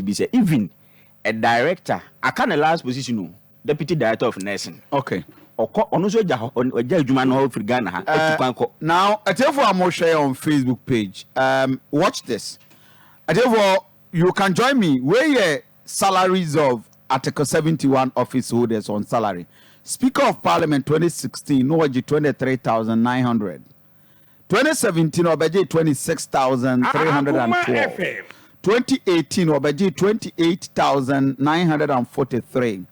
be say even a director, I can't last position, no, deputy director of nursing. Okay. Or also Juma no for Ghana. Now, I tell you I'm more share on Facebook page. Watch this. I tell you you can join me. Where your salaries of Article 71 office holders on salary. Speaker of Parliament 2016, no 23,900. 2017, Obaji 26,312. 2018, Obaji 28,943.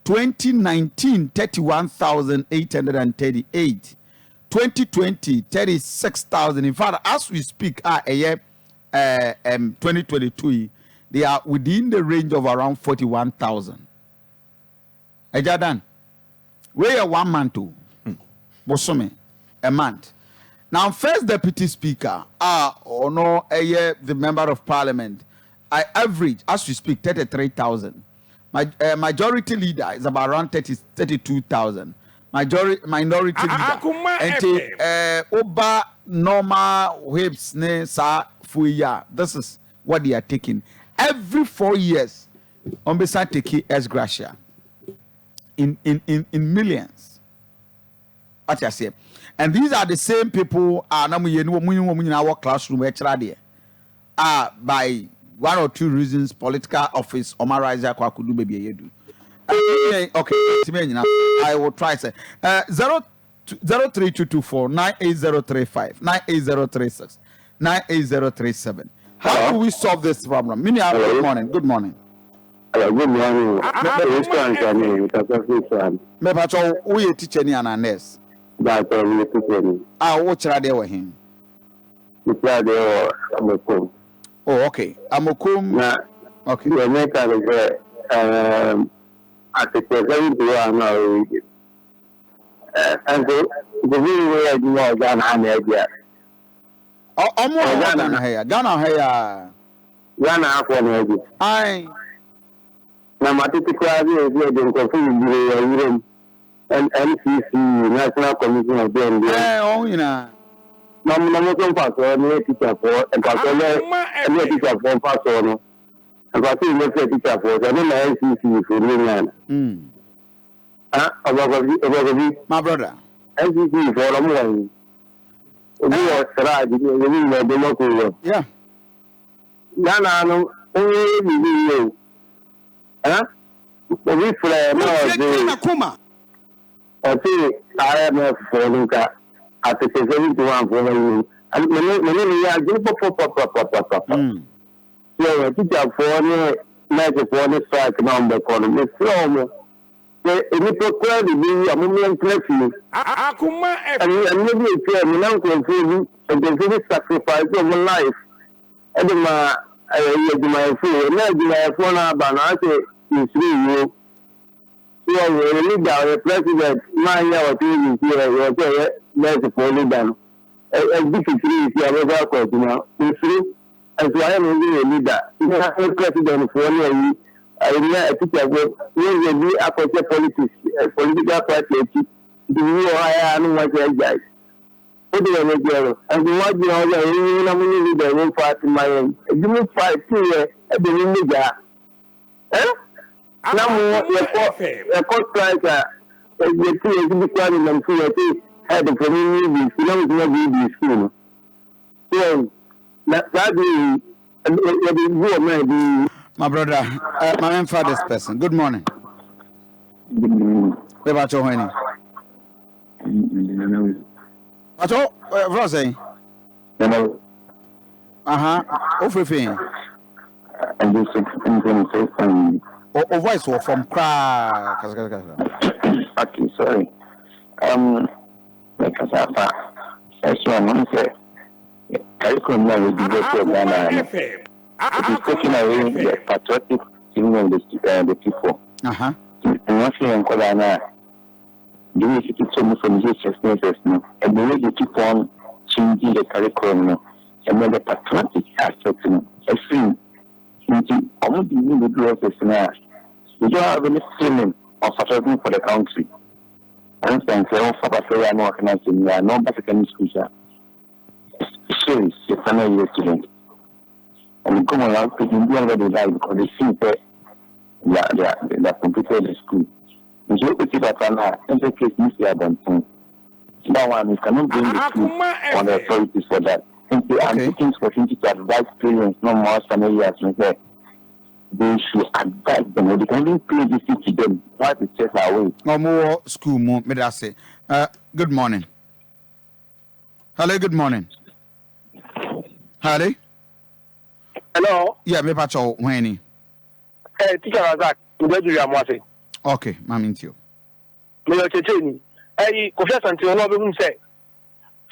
2019, 31,838. 2020, 36,000. In fact, as we speak, 2022, they are within the range of around 41,000. Ejadan, where are 1 month to? Bosome, a month. Now, first deputy speaker, the member of parliament, I average, as we speak, 33,000. Majority leader is about around 32,000. Minority leader. And Oba normal whips ne sa fuya. This is what they are taking. Every 4 years, Ombesa take as gratia. In millions. What you say? And these are the same people in our classroom by 1 or 2 reasons, political office, Omariza Kwakudu baby yedu. Okay, I will try say 03224 98035 98036 98037. How do we solve this problem? Good morning. Good morning. Hello, good morning. Me pacho we teacher ni ananes. What try there with him? Oh, okay. Amokum. Okay. You make at the present now. And the way I know Ghana here. Ghana here. Ghana here. Aye. Now, my typical idea is the and NCC, National Commission of the Mamma Pastor, teacher for, and Pastor, teacher for Pastor, and Pastor, teacher for, and then NCC for England. My brother. NCC for a moment. Yeah. Nana, only huh? We fled Akoma. Okay, I am a Fonuka at the 71 for you. And many are good for. So, a teacher for like a phone strike number economy. So, any proclaim the American curfew. Akoma, and maybe a fair, now confusing and the very sacrifice of life. And my food, and my phone about is you. So, the president, my year here, there's a police down. A big tree, you have ever caught, you know. As I am a leader, you have a president for you. I know a teacher will be a political party. Do you I know what I guys? What do I do? And what you know, the one part in my own. Give me 5 years at the leader. Eh? Now, a court striker, the two becoming and two had the community, you know, not be school. So, that is my brother, my own father's person. Good morning. What about your honey? What was saying? Everything. And this is or voice or from cry. Okay, sorry. Like I said, curriculum now is devoted Ghana. It is taking away the patriotic feeling of the people. And once you in Ghana, the way you keep from Jesus now, and the way you keep on changing the curriculum, and then the patriotic aspect, I think. Almost the new process now. We don't have any feeling of patriotism for the country. For instance, I don't have a fair no organizing. We are no African schools. It's a final year student. And come on, speaking, do already die because they see that they are completed the school. And so, if that now, in the case, you see them. That one, you cannot bring the school on the authorities for that. Simply, I'm looking for him to advise parents, no more familiars, they should advise them, or they can even play this to them. Why to chase away? No more school, more, may I say. Good morning. Hello, good morning. Hello? Hello? Yeah, me pacho, when Teacher Razak, you are Mwase. Okay, I'm into you. Me are Checheni. Confess until you know whom say.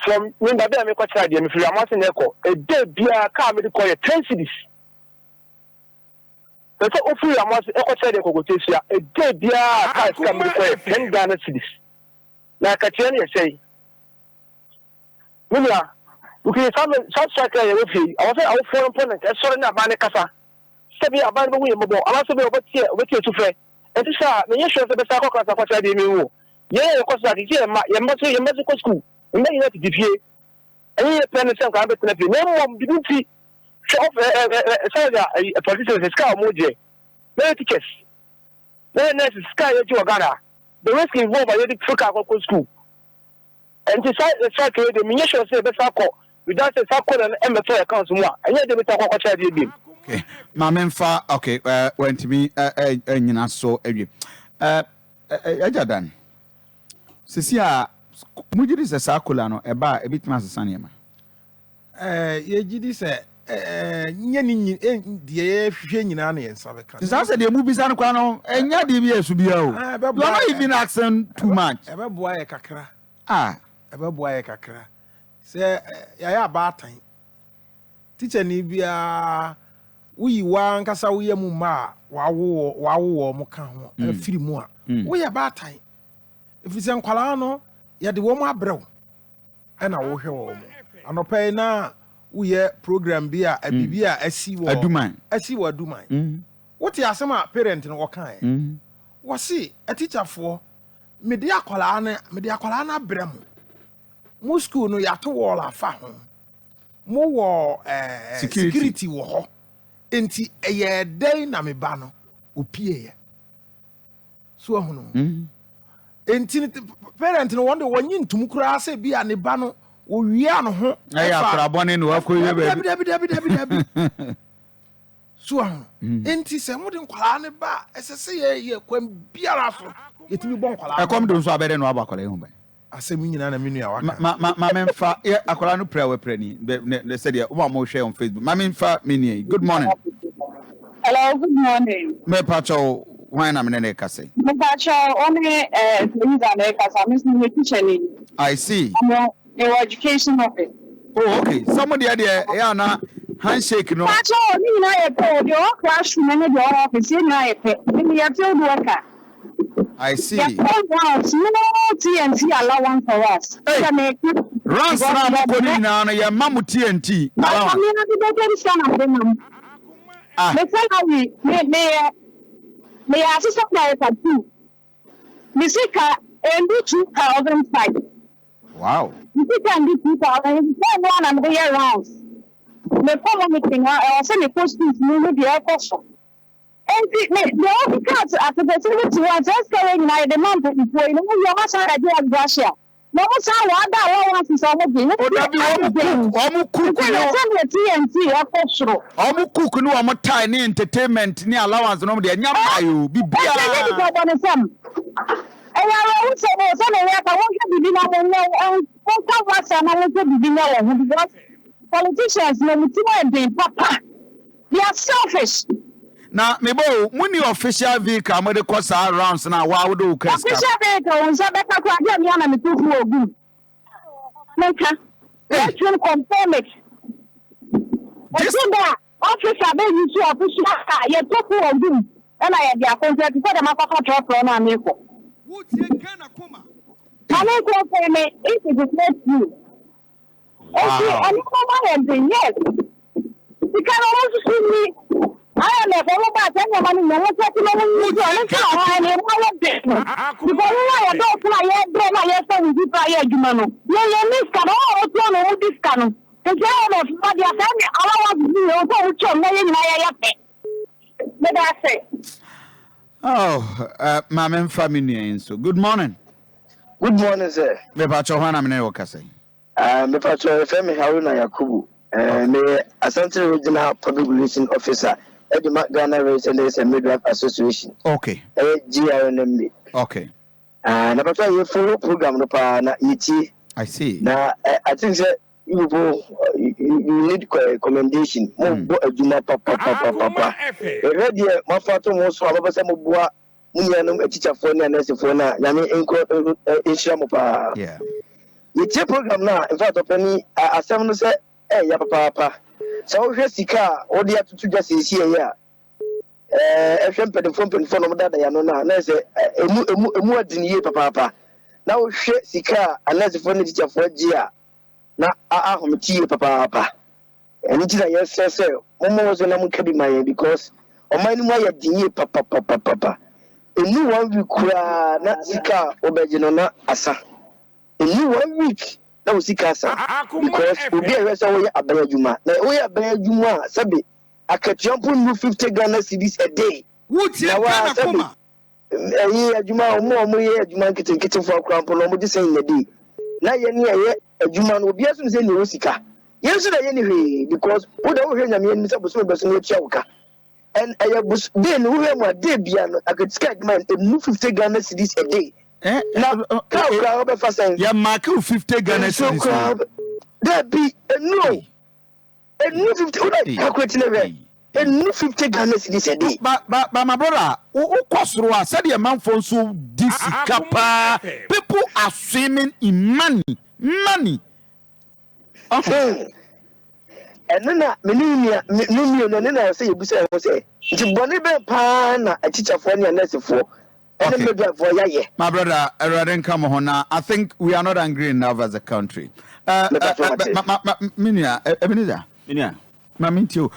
From when the day I make a child, if you are Mwase Neko, a day be a car medical 10 cities. That's all free Mwase Echo said a day be a car can medical 10 Ghana cities. Like a Cheney say. Mila, you can some striker with you. I was our foreign opponent, a sorry, not Banacasa. Step me about the way, and also be over here with you to play. And this are the issue of the Bessa class of what I did. Yeah, of course, that is here, your medical school. And then you have to defeat. And you have to send a bit no one didn't see. A politician is Scout Moje. No tickets. Then there's Sky at your Ghana. The risk involved by the Chicago school. And decide the cycle, the munitions say the circle. Without a circle and MFA accounts more. And yet they will talk about what I did. Okay, Mamma, okay, went to me, and you know, so, Ejadan. Cecilia, Muji is a circulano, a bar, a bit master Sanyama. Ye say, Yenny, the Fianani and Savaka. This answer the movies and Quano, and Yadi to be out. You're not even asking too much. Ever boy a cacra. Ever boy a cacra. Say, ya bad time. Teacher Nibia. We wan kasa we muma wawo moka ho afiri mu a we ya ba tan if you say nkwala no ya de wo mu abrew na wo hwe wo mo anopai na we program bi a abibi a asi wo aduman what ya asema parent no wokan wo se a teacher for me de akwala na brem mo school no ya to wall afa ho mo wo security wo ho enti eye day na me ba no opie ye so ahunu enti parent no wonder wanyi ntum kura se bia ne ba no owia no ho ya krabone no akoye dabi so ahunu enti se mo de nkwala ne ba esese ye kwam biara so yetimi bon nkwala akom do so abede no abakwala hu ba asemi nyina na menu awaka ma memfa akwala no pra we prani they said ya mo share on Facebook ma memfa meni good morning. Hello, good morning. Me pacho why na me ne ka say Me pacho only things are like as I'm teaching. I see. Your education office. Oh, okay. Somebody there ya na handshake no. Pacho ni na e po the classroom na the office na e pe. Ni ya field worker. I see. Yeah, no TNT allowance for us. Hey. Runs na mo ko ni na no ya mamu TNT. Allowance. Me salary me assistant director too. Me sika do 2005. Wow. Me sika do 2000. One and the year rounds. Me follow me thing. I was saying the post is me be a question. And the only cards at the facility was just carrying the month before you know you must have a Russia. No sound what that allowance is already. Omu cook TNT official. Omu cook no omu tie ni entertainment ni allowance no de nyam ayo bibia. I want to say I want to be because politicians no papa. They are selfish. Na mebo muni official vehicle mo de cross rounds na wa wo do kasa. Official vehicle on say better kwa dia me na me tufu ogu. Menka. Let's confirm it. This official be use official car ye tufu ogu. And I dia contract for the makaka truck na me ko. Wo tie Ghana Akoma. I go for me it is not you. Okay, and no yes. You can also see me. I am a former battle money. No one said to me, you don't know. Because I don't fly yet, my son, you try a human. No, you miss can all this can. The girl of body of any allowance me over to me I say. Oh, my family so good morning. Good morning, sir. Me pacho hwana mene wakase. Me pacho Femi Haruna Yakubu. Me Asante Regional Public Relations Officer at the Ghana Residents and Midwife Association. Okay. GRNMB. Okay. Na pacho you follow program no pa na iti. I see. Na I think sir you need commendation. Mo bo adwuma papa. Ready ma fato mo so ababa mo boa munyanum teacher for na nurse for na nyame enko ehia pa. Yeah. Your program now, in fact, open asem no say ya papa. So we sika o dia tutu just here ya. Ehwem pedifon no dada ya no na say emu adiniye papa. Na wo hwe sika anase for ne teacher for gia na ahomtie papa. Eni ti na yes say momo so na mu kabi man because o man mu ya dinye papa. Enu 1 week kura na sika obeje no na asa. In 1 week, that was Sikasa because we be a way about Juma. Now, we are by Juma, Sabi. I can jump on 50 Ghana cedis a day. What's your Akoma? A Juma, more Juma kitchen for a crumple, or just saying the day. Now, you're a Juma will be as in Rusika. Yes, anyway, because what I hear, I mean, Mr. Busson, Choka. And I was then who am I, Debian, I could skate man, 50 Ghana cedis a day. Yeah, mark 50 Ghana cedis. That be a no. A new 50 a new 50 Ghana cedis a day. But my brother, who Kosroa said your man for so this kappa. People are swimming in money. And then I say you say Bonnie Pan, a teacher for any necessary. Okay. My brother, come on now. I think we are not angry enough as a country. Minia.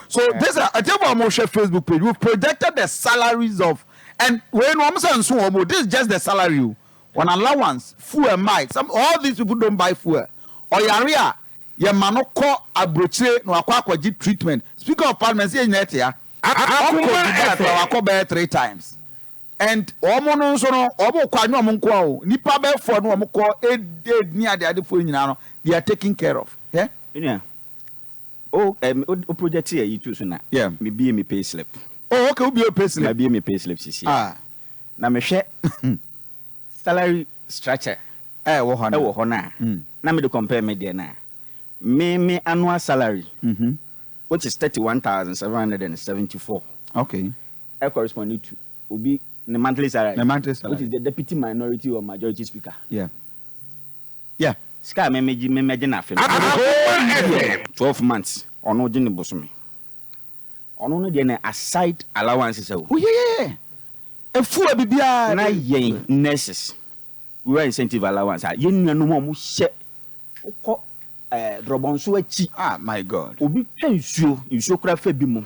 So this I tell you about Facebook page. We've projected the salaries of, and when one so this is just the salary. One allowance, fuel might. All these people don't buy fuel. Or yaria, your manoko abroche no akwa treatment. Speaker of Parliament say net here. I could 3 times. And omo so no obo kwanyo mo nko o nipa be for no omo ko ni ade for nyina no they are taking care of yeah project here you too so na yeah me be me pay slip okay we be pay slip na be me pay slip sisi na me hwe salary structure wo ho na na me de compare me there na me annual salary which is 31,774 okay corresponding to obi the monthly salary, which is the deputy minority or majority speaker. Yeah. Sky me imagine na 12 months on no jini bosome. Ono no dey aside allowances. Oh yeah. E fu bibia na yen nurses. We were incentive allowance. Yen nanu mo hye ukọ drobon so achi. My God. Obi twa nsuo kura fa bi mu.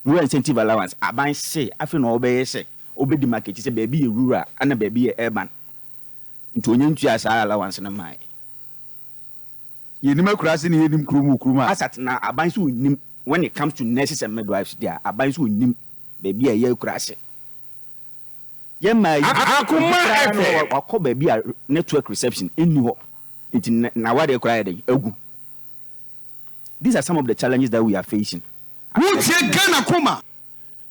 We incentive allowance aban say afi no obeye say obedi market say baby e rural and baby e urban nti onye ntua asa allowance na mai yenim akurase ne yenim krumu asat na aban so onim when it comes to nurses and midwives there aban so onim baby e akurase ye mai Akoma akọ baby a network reception eni ho nti na wade akura dey agu. These are some of the challenges that we are facing.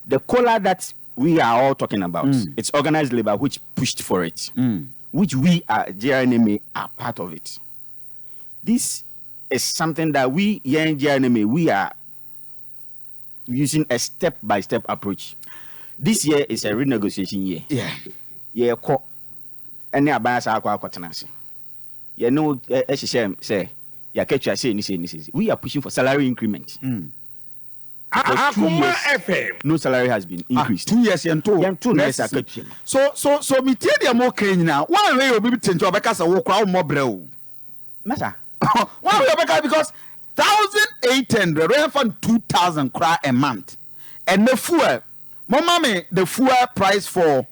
The collar that we are all talking about, it's organized labor which pushed for it, which we are GRNMA are part of it. This is something that we here in GRNMA we are using a step-by-step approach. This year is a renegotiation year. Yeah, any abaya akwatenase. You know, say we are pushing for salary increment. Akoma FM. No salary has been increased. 2 years and 2 years. So me tie dem okay now. Why we obi change obeka say wo kwa mo brɛ Masa. Why we obeka because 1,800 we have 2,000 cry a month. And the fuel, the fuel price for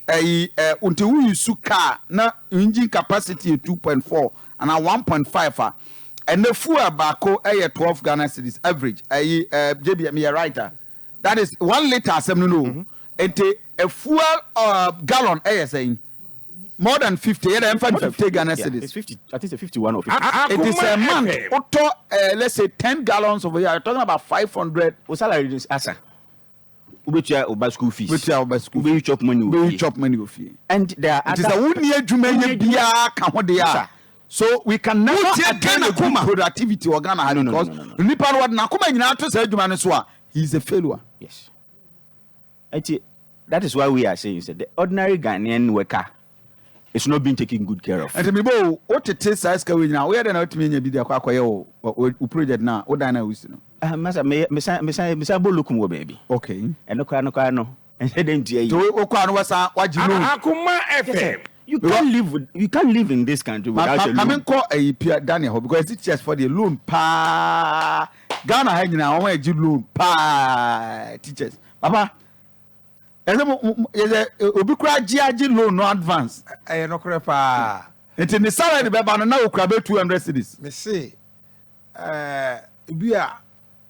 until we use car na engine capacity 2.4 and a 1.5 and the fuel bako 12 Ghana cedis average. JB, me a writer. That is 1 liter. And a fuel gallon saying more than 50. Yeah, 50 Ghana cedis. It's 50. I think it's 51 or 50. It is a month. Auto, let's say 10 gallons over here. You're talking about 500. What salary is asa? Ubetia oba school fees. Ubetia oba school. Ube chop money. Ube chop money of fee. And there are it is a 1 year Jumaya Bia Kamodia. So we can never attain a productivity or Ghana because Nipan what Nakuma in Atos Jumaneswa, he's a failure. Yes. That is why we are saying that the ordinary Ghanaian worker is not being taken good care of. And me bo what it is as we now we are not me be the akwaye o project now what dana we see no. Masa me bo look mo baby. Okay. And no. And then you. So okwa no wasa wagilo. Akoma FM. You can't live in this country without a loan. I mean, call a Pierre Daniel because it's just for the loan pa Ghana hanging now where you loan pa teachers. Papa, is Obikra GIG loan no advance. I no crepa. It's in the salary by now crab 200 cities. Me say,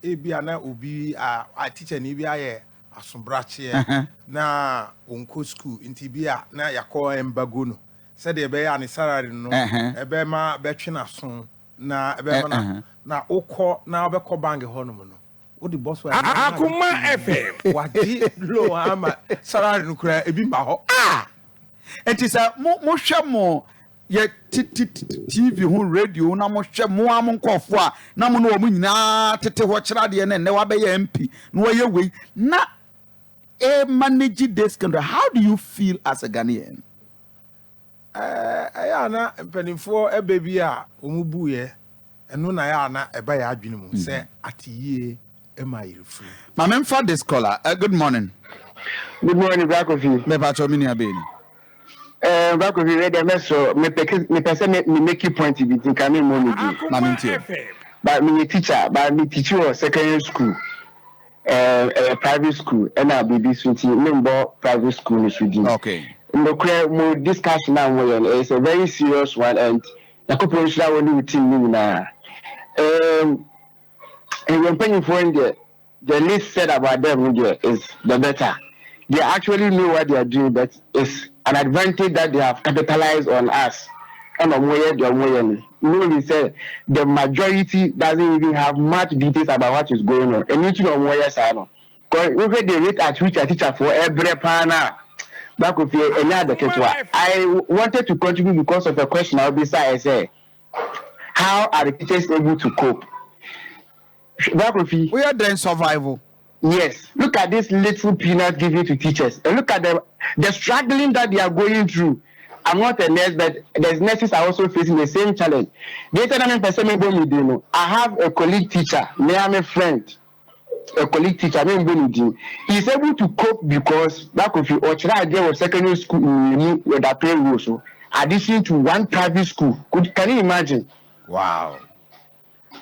Ebia na obi a teacher ni bia ye asombrache na onko school inti bia na yakọ embago no said e be ya ne salary no e be ma betwe na so na e be ma na okọ na obekọ bank ho no no wo di boss wa Akoma FM wadi low ama salary no kura ebi mba ho it is a mo hwe mo ye TV ho radio na mo hwe mo am nkofo a na mo no mo nyina tete ho kira de ne wa be ye MP no wa ye wei na manage this country. How do you feel as a Ghanaian? Ayana mpanimfo ebebi a omubu ye eno na ya na eba ya adwene mu say atiye ema yirefu. Ma memfa this caller. Good morning. Good morning, Brakofi. Me ba cho mini abeni. Brakofi ready meso me person me make you point it in kamin money. Ma mintie. But me teacher, but me teacher secondary school. Private school and I be this member private school is reading. Okay. No discussion now it's a very serious one and the corporation only team now. And when paying for the least said about them is the better. They actually know what they are doing, but it's an advantage that they have capitalized on us. And we say the majority doesn't even have much details about what is going on. And you know where because if they rate at which a teacher for every partner back of here another I wanted to contribute because of a question I'll be say how are the teachers able to cope? Back of here, we are doing survival. Yes, look at this little peanut given to teachers and look at the struggling that they are going through. I'm not a nurse, but there's nurses are also facing the same challenge. I have a colleague teacher, I'm a friend, a colleague teacher, he's able to cope because back of you, or there was secondary school with that pay rules, addition to one private school. Can you imagine? Wow.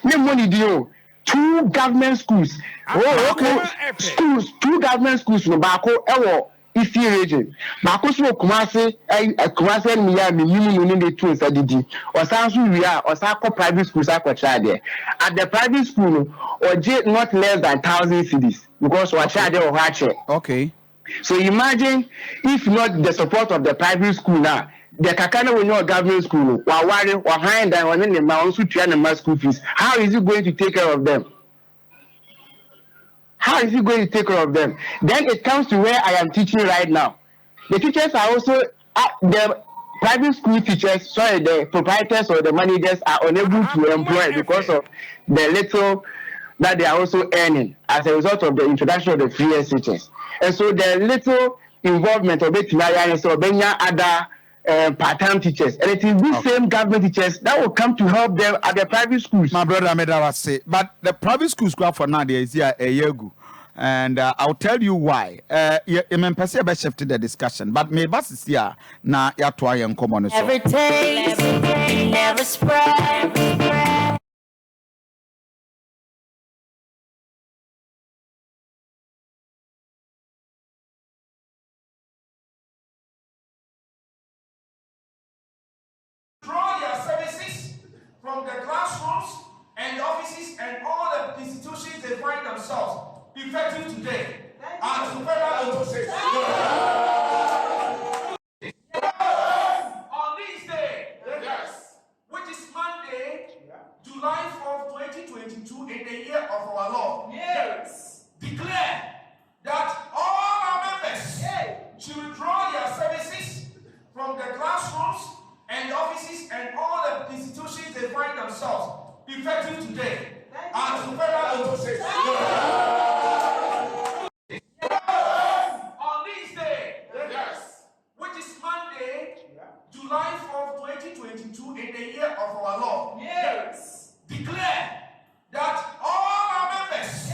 Two government schools. Two government schools no Bako Ifi region. Bakoso Kumase mi ya minimum the two sadidi. Osansu we are osako private schools akwacha there. At the private school or not less than 1,000 cedis because wacha there or hache. Okay. So imagine if not the support of the private school now. The Kakana will not government school. While worrying or hiring them on the mountain to train the school fees. How is he going to take care of them? How is he going to take care of them? Then it comes to where I am teaching right now. The teachers are also, the private school teachers, the proprietors or the managers are unable to employ because of the little that they are also earning as a result of the introduction of the free teachers. And so the little involvement of other part-time teachers. And it is these same government teachers that will come to help them at the private schools. My brother Medara say, but the private schools for now there is here a year ago. And I'll tell you why. I'm shifted the discussion, but my boss is here now. You have to in common. Every taste, never spread. Draw your services from from the classrooms and offices and all the institutions they find themselves, effective today. And to federal legislation. On this day, yes, which is Monday, July 4th, 2022, in the year of our Lord, yes, declare that all our members should withdraw their services from the classrooms and offices and all the institutions they find themselves, effective today. And to federal legislation. On this day, yes, which is Monday, July 4th, 2022, in the year of our Lord, yes, declare that all our members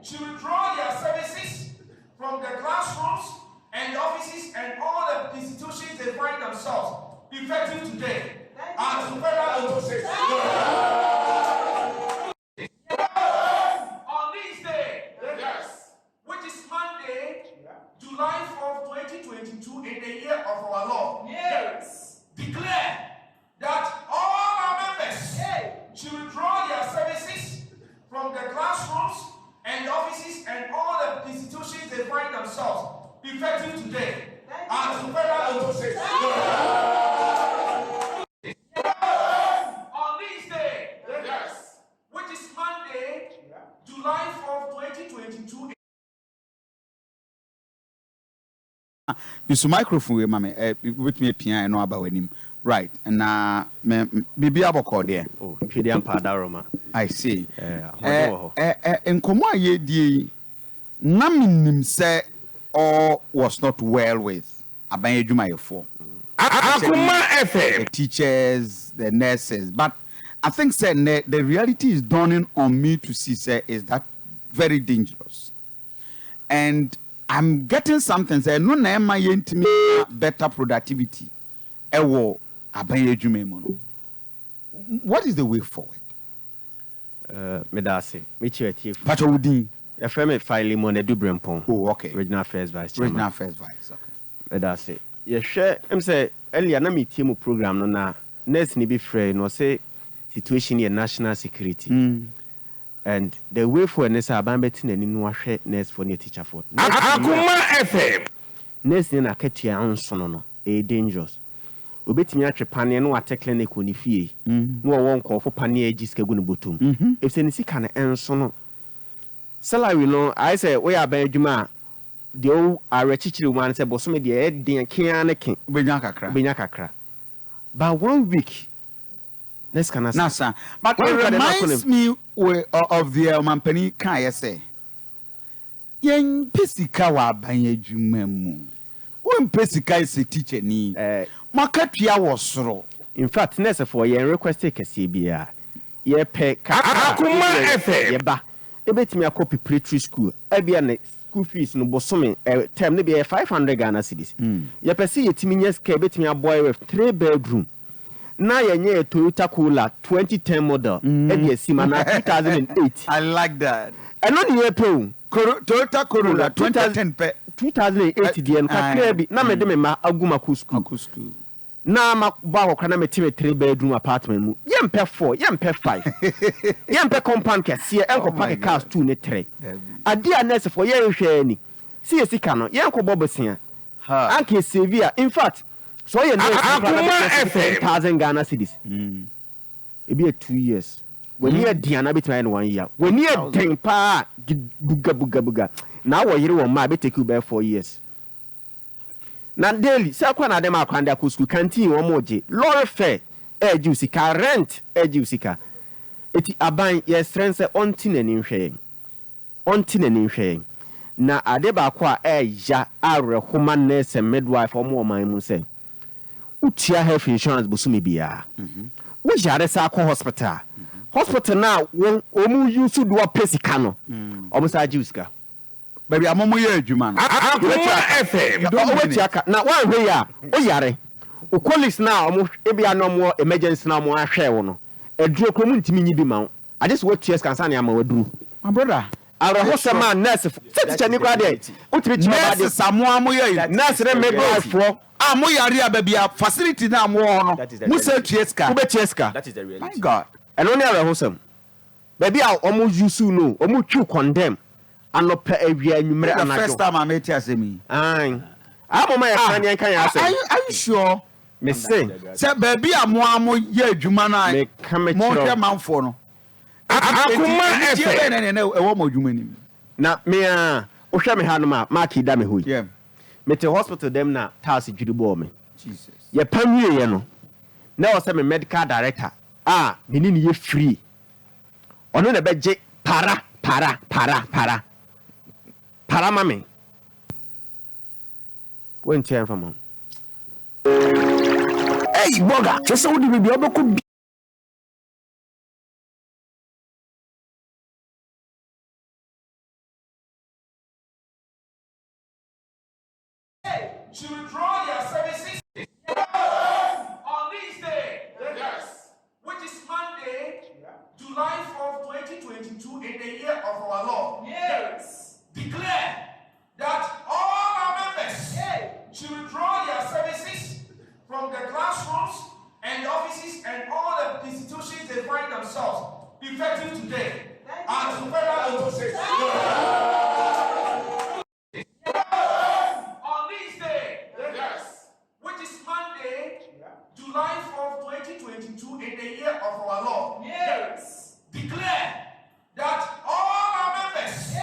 should withdraw their services from the classrooms and offices and all the institutions they find themselves, effective today. And to federal legislation. On this day, yes, which is Monday, July 4th, 2022, in the year of our Lord, yes, declare that all our members should withdraw their services from the classrooms and offices and all the institutions they find themselves, effective today. And to federal legislation. On this day, yes, which is Monday, July 4th, 2022. Use microphone we mama with me piano no about him. Right. And maybe aboko there. Oh, Pidian Padaroma. I see. En komo ye die na minim say all was not well with aban adwuma yefo. Akoma FM. The teachers, the nurses, but I think say the reality is dawning on me to see say is that very dangerous. And I'm getting something say no na ma yentimi better productivity. Ewo aban adwuma mu no. What is the way forward? Medasi, Michi Pacho Udin. Your family filing money do brempon. Oh, okay. Regional Affairs Vice Chairman. Regional Affairs Vice, okay. Medasi. You share, say, earlier, na me team program, no, na, next ni be free, no, say, situation in national security. And the way for Nessa Bambetin and in Washe, next for near teacher for. Akoma FM. Next in a ketia on sonono, a dangerous. Obetimi atwe pane no ate clinic oni fie no won ko fo pane agiska gu no botom if se ni sika na enso no salary no I say we aban adwuma de o are chichiri man say bosome de e den kian ne ken benya kakra but 1 week let's can nasa but it reminds me of the mampani kan ye say yen pesika wa aban adwuma mu won pesika is a teacher ni Makatia was soro. In fact, next for your request take a CBA. Ye pay Akoma FM. Yeba. Ebet me a copy pre-tree school. Ebia school fees no bosome term ne be 500 Ghana cedis. Ye pesi ye timinyes ke ebet me a boy with 3 bedroom. Na ye nye Toyota Corolla 2010 model. Ebia sima na 2008. I like that. And no ye pay Toyota Corolla 2010 pe 2008 the nkakra bi na me de me ma aguma ku school. Na ma ba ko kana me time 3 bedroom apartment mu yempe 4 yempe 5 yempe compound kese enko park cars 2 ne 3 ade a nurse for ye hwe ani see sika no yenko bobosia anke severe in fact so ye nurse 1000 Ghana cedis e be 2 years when you diana between 1 year when you den pa buga now we hear one ma be take you by 4 years. Na daily say kwa na dem akwanda ko school canteen wo moje lorry fare ejusika rent ejusika eti aban ye strength say ontinani nhwe na ade ba kwa eja arehoma nurse midwife omo man mu say utia health insurance bosumi bia wo jare sa ko hospital na wo omu use do pesika no omo sa ejusika baby amomo ye adwuma no Akoma FM. Na one way ya o yare o colleagues na omo ebia no mo emergency na mo ahwe wo no eduro ko mu ntimi nyi bi ma I just what years can say am waduru my brother Arahosama nurse teacher ni kwa dey utimi chima dey samoa mo ye nurse re midwife for mo yare ababia facility na mo no mo say tieska ube tieska That is the reality. my God And only a wholesome. Baby, I'll almost use no, almost you condemn. And not pay every year. The first time I met you, me. I'm on my opinion. Can you say? Are you sure? Me say, baby, I'm one year, Jumana. me come More man for no. Akoma FM. Na me ohwe me hanoma mark da me hoyi. Yeah. Me te hospital dem na task dwudi bo me. Jesus. Ye pamwie ye no. Na o se me medical director. Me ni ye free. Ono na beje para mame. When time for mom. Hey boga, just so di bi oboku. To withdraw their services on this day, yes, which is Monday, July 4th, 2022, in the year of our Lord. Yes. Declare that all our members to withdraw their services from the classrooms and offices and all the institutions they find themselves effective today. And to further say, July 4th, 2022, in the year of our Lord. Yes. Declare that all our members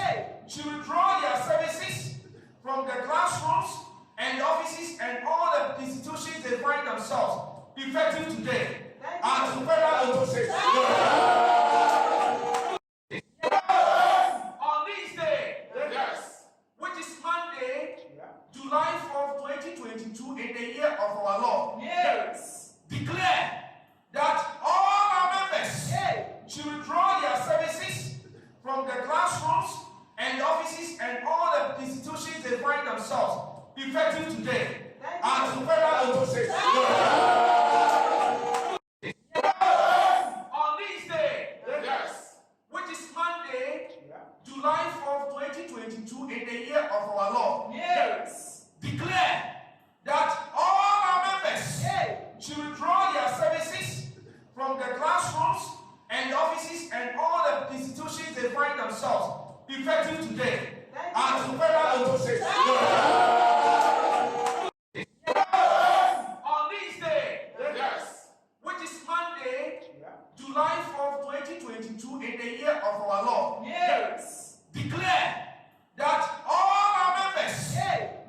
to withdraw their services from the classrooms and offices and all the institutions they find themselves effective today. And to further say, on this day, yes, which is Monday, July 4th, 2022, in the year of our Lord. Yes. Declare that all our members to withdraw their services from the classrooms and offices and all the institutions they find themselves effective today. And to further say, on this day, yes, which is Monday, July 4th, 2022, in the year of our Lord. Yes. Declare that all our members to withdraw their services from the classrooms and offices and all the institutions they find themselves effective today. And to further say, on this day, yes, which is Monday, July 4th, 2022, in the year of our Lord. Yes. Declare that all our members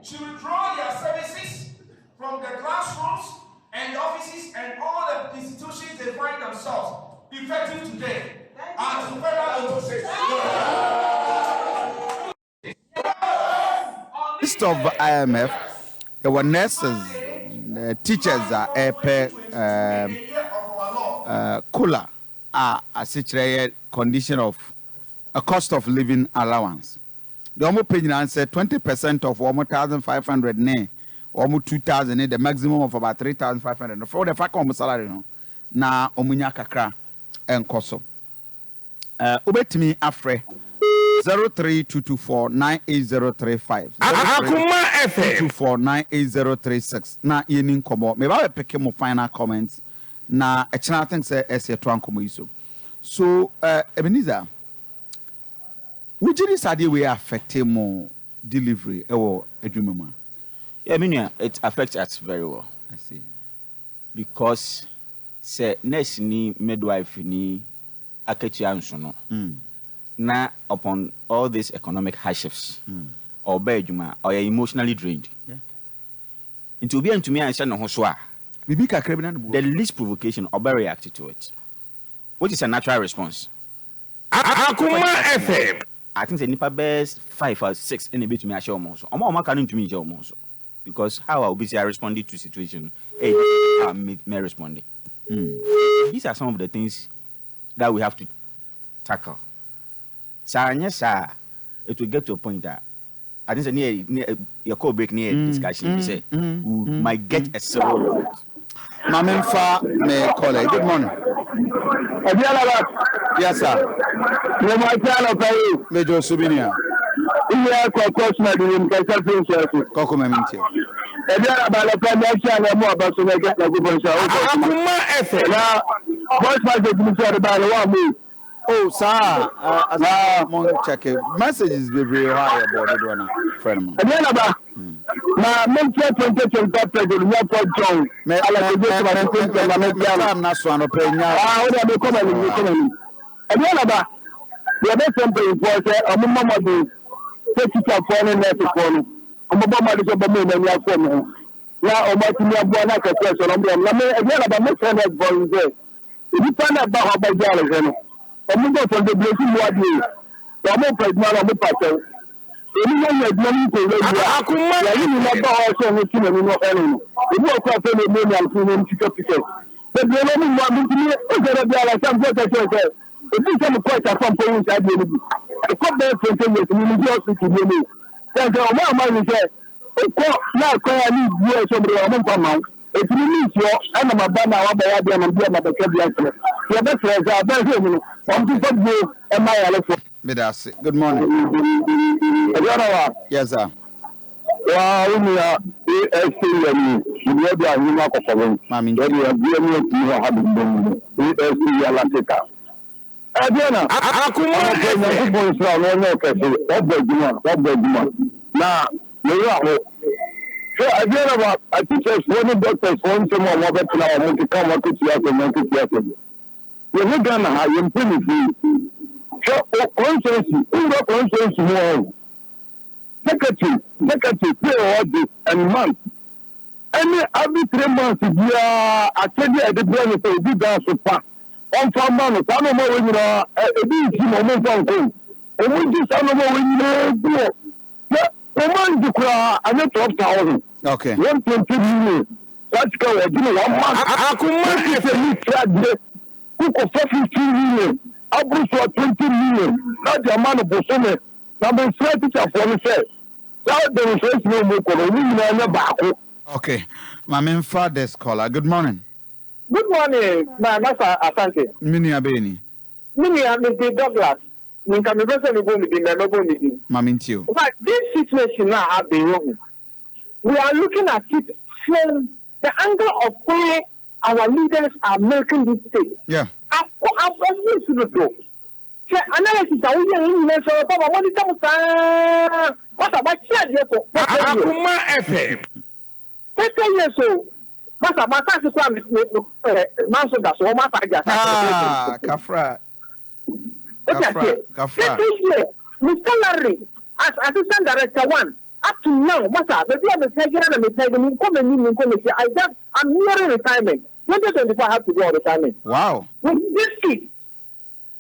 to withdraw their services from the classrooms and offices and all the institutions they find themselves effective today. And to further say, List of IMF, there were nurses, teachers are cooler a situation condition of a cost of living allowance. The Omo opinion answer 20% of 1,500 ne, almost 2,000, the maximum of about 3,500. For the fact of salary, no, na omunya kakra and koso. Ubetimi afre 03224-98035. Akoma FM 224-98036. Na yenin komo. Me ba pick mo final comments. Na a channel thing say as a twankomo iso. So Ebenezer, would you decide we affect more delivery or edumema? Yeah, I mean, it affects us very well. I see. Because say nurse ni midwife ni aketu anso na upon all these economic hardships or bedjuma or you're emotionally drained. Yeah. Into be to me and say no so the least provocation or be reacted to it, which is a natural response. Akoma FM. I think the nipa best 5 or 6 in a bit to me I show more so. I'm can to me show more so because how I'll be responding to situation may responding. These are some of the things that we have to tackle. So yes, it will get to a point that I think near your call break near discussion. We say we might get a civil revolt. Mamemfa me colleague. Good morning. Yes, sir. Major Subinia. voice message mi sọ ọdún báyìí wà mí. Oh, sir. Check it. Messages be very high about it one friend. Ẹ̀dí ẹ̀ nàbà na mẹ́tí 2025 president ní ọ̀pọ̀ John. Alàkójó tó bá ti pín ìjọba mẹ́tí àná. I'm not so unprepared. Ó dẹ̀ mi kọ́mọ̀ ní ẹ̀dí ẹ̀ nàbà yẹ bẹ́ sọ pé ìfọ̀ ọ̀sẹ̀ ọmọ mọ́mọ́dé ṣé títà fọ́ ní nẹ́ẹ̀sì fọ́ ni ọmọ mọ́mọ́dé sọ bọ́ mọ́ ìmọ̀ ní afọ́ mi. Na ọmọ tí ní abúlé náà kẹ̀kẹ́ sọ̀rọ̀ ọmọ ẹ̀dí ẹ̀ nàbà mẹ́tí ẹ̀ bọ̀ ǹjẹ́ ìdípa náà bá wọn bá jẹ́ àrẹ̀ sẹ́nu. Ọmọ bọ̀ sọ̀rọ̀ dèbìlẹ̀ sí mu adìyẹ ọmọ pẹ̀lú ọmọ ọmọ pàṣẹ. Èmi yẹn yẹ ẹ̀dùn ọmọ ìkòlè yìí à. Yàrá mi náà bá wọn sọ ọmọ sínú ẹ̀mí náà ẹ̀rọ nù. Èmi ọkọ àfẹ́ lè mú ní àlùfín ní títọ́ títẹ̀. Dèbìlẹ̀ ọmọ mi wà mí ní ọjọ́ bí ara sáà ń bọ́ tẹ̀sẹ̀ ẹ̀sẹ̀. Èmi ìṣẹ́ mi kọ́ ìta fún ọmọ ìṣẹ́ adìyẹ níbi. Ẹ̀kọ́ bẹ́ẹ̀ fẹ̀ǹtẹ̀ yẹ sí mi ní ọ̀sùn tì mí ní. Ṣẹ̀ṣẹ̀ ọmọ àmọ́ ìṣẹ́ ẹ̀kọ́ náà kọ́ ya ní ìdí ẹ̀ṣọ́ mi ọmọ nǹkan máa ètò ní ìṣọ́ ẹ̀nà máa bá náà wà bá wá bí ẹ̀nà bí ẹ̀nà bẹ̀kẹ́ bí ẹ̀sẹ̀. Yẹ bẹ́ fẹ̀rẹ̀ ṣe abẹ́ ṣe mi wọ́n ti fẹ́ gbé ẹ̀ máa yà lẹ́fọ̀. Bedasi. Good morning. Yes, sir. Wa umi ya ASC ya ni ìwé bí àwọn ọmọ akọ̀kọ̀ wọn. Mami. Ẹni ya bí ẹni ya ti ha bí gbẹ̀mí ASC ya látẹ̀ka. Ẹbí ẹ̀nà. Akoma ọ̀pọ̀ ìyẹn fún Israel wọn náà kẹsì ọ̀bọ̀ ìgbìmọ̀. Náà lórí àwọn. Ṣé ẹbí ẹ̀nà wa teachers wọn ní doctors wọn ń ṣe mọ́ ọmọ ọbẹ̀ tí náà wọn ti ká wọn tó ti yàtọ̀. Yẹ̀wò Ghana ha yẹn mpé nìfí. Ṣé constituency ńgbọ́ constituency mu ọ̀hún. Secretary pay ọ̀dì and month. Ẹni every 3 months biara akéde ẹ̀dí bíọ́ ní sọ ebi gan so pa. Ọ̀nfà mánu sáà ní ọmọ òwe nyinaa ebi ìtì ní ọmọ nfa nkó. Ọmọ ìjì sáà ní ọmọ òwe nyinaa ebi wọ̀. Ṣé ọmọ ìjì kura anyẹ 12,000. Okay. 120 million. Láti ká wọ̀ ẹ̀dí ní 1 month. Akoma ẹ̀fẹ̀ ní ti àgbẹ̀ kúkọ̀ 450 million. Aburuso 20 million. Láti àmà ní bùsùnmẹ̀. Nàbẹ̀ ìṣẹ́ tíṣà fọ́ ní fẹ́. Sáà demonstrate ní ọmọ ìkọ̀rọ̀ òní nyinaa ẹ̀yẹ baako. Okay. Mami father's caller. Good morning. Good morning, my master Asante. Mini abeni. Mimi and Mr. Douglas. Ninka mi bese mi go mi di, me go mi di. Mami ntio. But this situation now have been wrong. We are looking at it from the angle of where our leaders are making this state. Yeah. I've always looked. Say analysis are we in the so Papa what is that? What about here for? Akoma FM. 10 years so. Master, master is one man so that's all master. Kafra. Kafra. Mr. Larry, as assistant director 1, up to now, master, the day I'm I'm nearing retirement. 2024 I have to go on retirement. Wow. With this kid,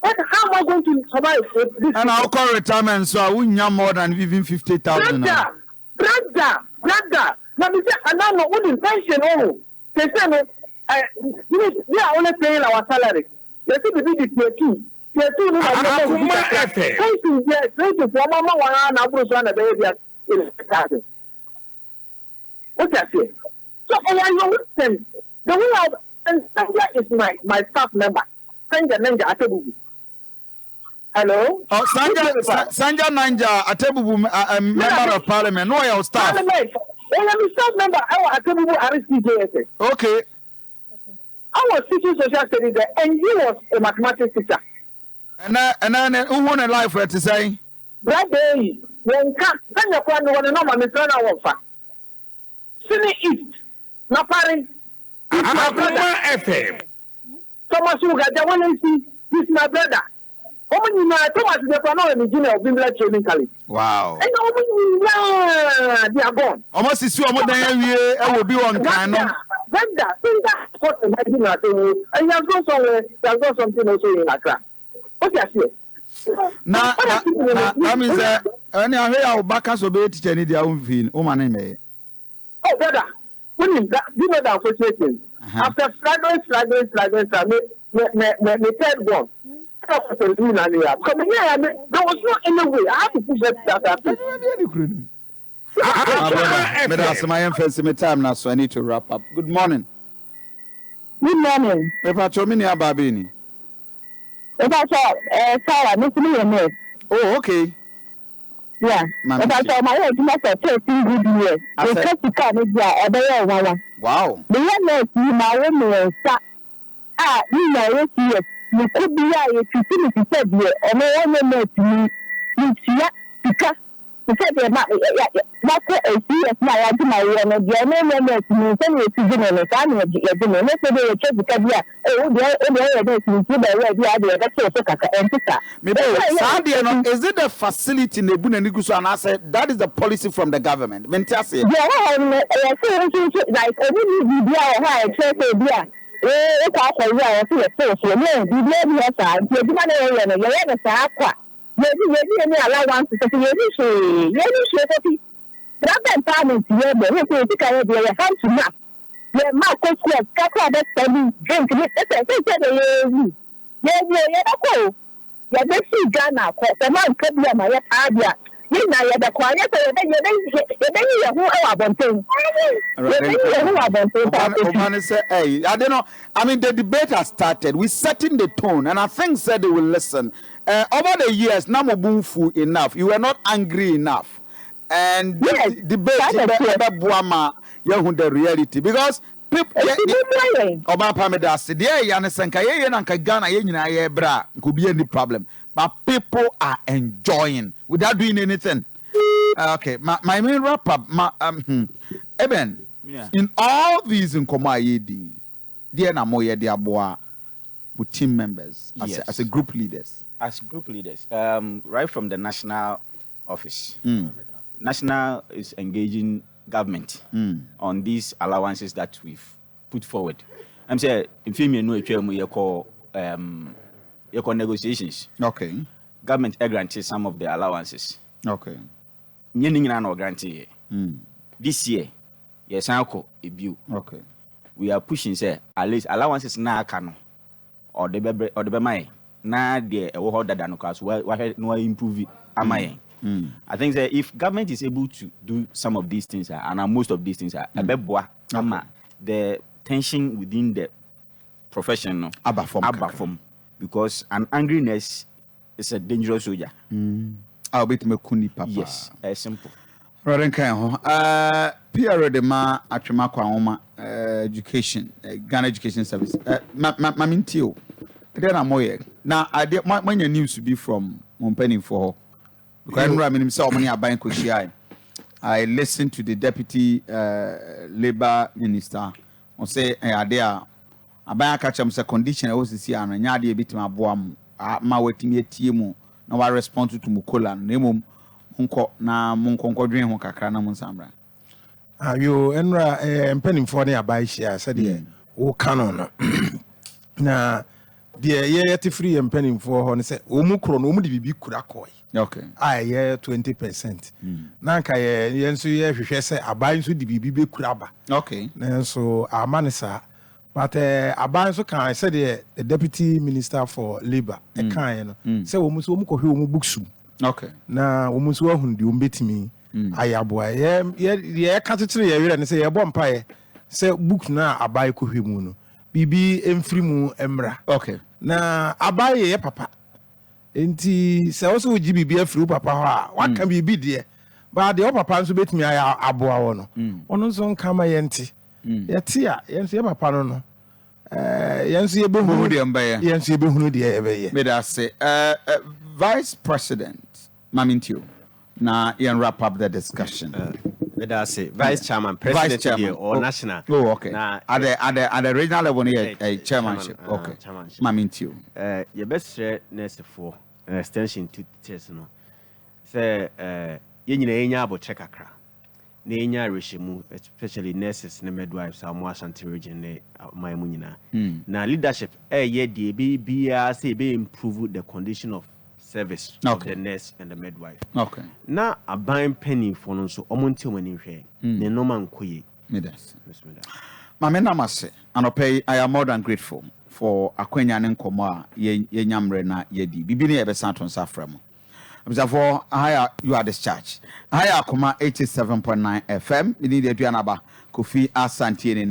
how am I going to survive with this? And I'll call retirement, so I wouldn't have more than even 50,000. Brother. Now, we say, and now, what is pension? Oh, they say, we are only paying our salary. They say, the big tier 2. Tier 2, no, Akoma FM. Pension, yes, pension for Mama, one and a bruise on the baby. What I say? So, and I know them. The way of, and Sanja is my staff member. Sanja Atebubu. Hello? Oh, Sanja Nanja, Atebubu, member of parliament. No, your staff. Parliament. I am a staff member. I was Atebubu RSTJS. Okay. I was teaching social studies there, and he was a mathematics teacher. And then who won a life for to say? That day, when Sanja Kwano was a normal Mr. Wafa. Sydney East, Napari. Akoma FM. Thomas Uga, the one I see, this is my brother. Thomas is the Pano and the Junior of Bimla Training College. Wow. And they are gone. Almost is almost I will be on kind of. Brother, that's what I'm saying. And you have gone somewhere, you have got something also in Accra. What do you say? Now, I mean, and I hear our backers obey teacher need their own thing. Oh, my name. Oh, brother. When you know that frustrating. After struggling, me third one. There was no any way. I have to push that happen. But that's my emphasis. My time now, so I need to wrap up. Good morning. Good morning. Papa Chomini Ababini. Sarah, Mr. Oh, okay. Yeah. If I saw my own to myself 13 good years. They just to come with their other one. Wow. The young man, my woman, you know, yes, you could be a facility said, or no, because that's what I see as my idea. My own, the only to send you to dinner, and family, dinner, let's say they check because, is it the facility in the Bunanigusu? And I said that is the policy from the government. Like, I allowance to Brother parents here, but who say they have to map. The market square, cattle that study, drink it. Yeah, they see Ghana, the man could be my idea. You know, the quiet, I don't know. I mean, the debate has started. We're setting the tone, and I think said they will listen. Over the years, Namobunfu enough. You were not angry enough. And yes, debate the reality because people Oba Pamedasi there Yanasanka Yanka Ghana bra could be any problem, but people are enjoying without doing anything. Okay, my main wrap up, Eben, in all these in Komayedi, dear Namoya Diaboa with team members as a group leaders. As group leaders, right from the national office. National is engaging government on these allowances that we've put forward. I'm saying, if you know, you call negotiations. Okay. Government granted some of the allowances. Okay. No guarantee. This year, yes, uncle a view. Okay. We are pushing say at least allowances na kano or the bemai na the order than because no improve it. Am I? I think that if government is able to do some of these things, and most of these things are the tension within the profession form, because an angriness is a dangerous soldier. I'll bet me kuni papa. Yes, simple. PR de ma atwema kwa education, Ghana Education Service. Mamintio. Then I'm moye. Now I did my news to be from Montpenny for. I listened to the deputy labor minister on say there abaya catch am say condition I was see an nya de bit ma boam ma wetimi atiemu na wa respond to mukola na emom nko na monkonko dwen ho kakra na monsambra ayo enra empanimfo ne abai hia said de wo canon na de ye free empanimfo ho ne say omu kro no omu de bibi kura koi. Okay. Yeah, 20%. Nanka yensu ye hwehwe se aban so di bibi be kuraba. Okay. So amanisa but aban so kan say the deputy minister for labor e kan no say wo muso wo ko hwe wo books. Okay. Na wo muso ahun di wo betimi ayaboa ye ka tetere ye were ne say ye bom pae say book na aban ko hwe mu no bibi emfiri mu emra. Okay. Na aban ye papa enti se wo so GBB afiri papa ho a waka bibi de ba de papa nso betimi aboa wo no ono nso nka ma yenti yeti a yenso ye papa no yenso ye behunu de mba ye yenso ye behunu de ye be ye me da say Vice President Mamintio na yen wrap up the discussion me da say Vice Chairman President here or national. Oh okay. Na at the regional level here chairmanship. Okay. Mamintio your best nurse for extension to test no say ye nyina enya abo check akra na enya rehemu especially nurses and midwives are more Ashanti region ne my mu nyina na leadership ye de bia say be improve the condition of service of the nurse and the midwife. Okay. Na aban penny for no so omonti omani hwe ne no man koye medas mama na mase anopay I am more than grateful for akwanya ne nkomo a ye nyamre na yedi bibi ne ebe santon saframo for higher you are discharged higher Akoma 87.9 FM we need the Kofi Asante